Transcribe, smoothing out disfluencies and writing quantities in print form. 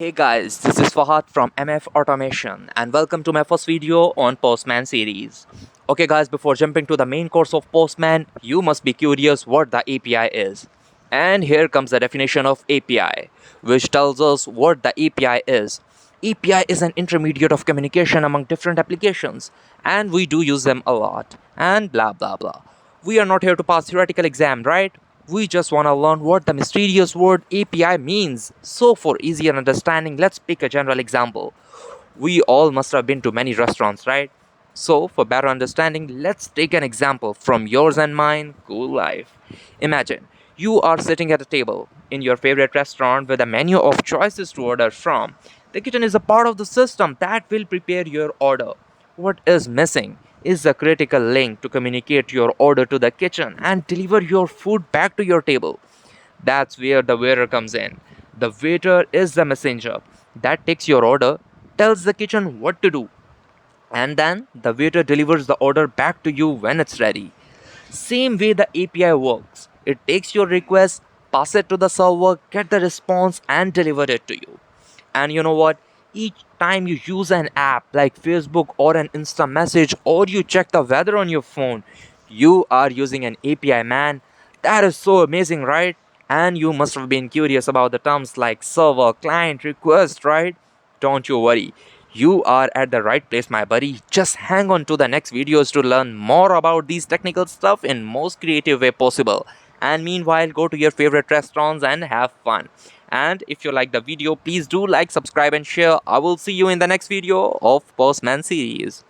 Hey guys, this is Fahad from MF Automation and welcome to my first video on Postman series. Okay guys, before jumping to the main course of Postman, you must be curious what the API is. And here comes the definition of API, which tells us what the API is. API is an intermediate of communication among different applications and we do use them a lot and blah blah blah. We are not here to pass theoretical exam, right? We just want to learn what the mysterious word API means. So for easier understanding, let's pick a general example. We all must have been to many restaurants, right? So for better understanding, let's take an example from yours and mine, cool life. Imagine you are sitting at a table in your favorite restaurant with a menu of choices to order from. The kitchen is a part of the system that will prepare your order. What is missing is the critical link to communicate your order to the kitchen and deliver your food back to your table. That's where the waiter comes in. The waiter is the messenger that takes your order, tells the kitchen what to do, and then the waiter delivers the order back to you when it's ready. Same way the API works. It takes your request, pass it to the server, get the response, and deliver it to you. And you know what? Each time you use an app like Facebook or an Insta message or you check the weather on your phone, you are using an API, man. That is so amazing, right? And you must have been curious about the terms like server, client, request, right? Don't you worry. You are at the right place, my buddy. Just hang on to the next videos to learn more about these technical stuff in most creative way possible. And meanwhile, go to your favorite restaurants and have fun. And if you like the video, please do like, subscribe and share. I will see you in the next video of Postman series.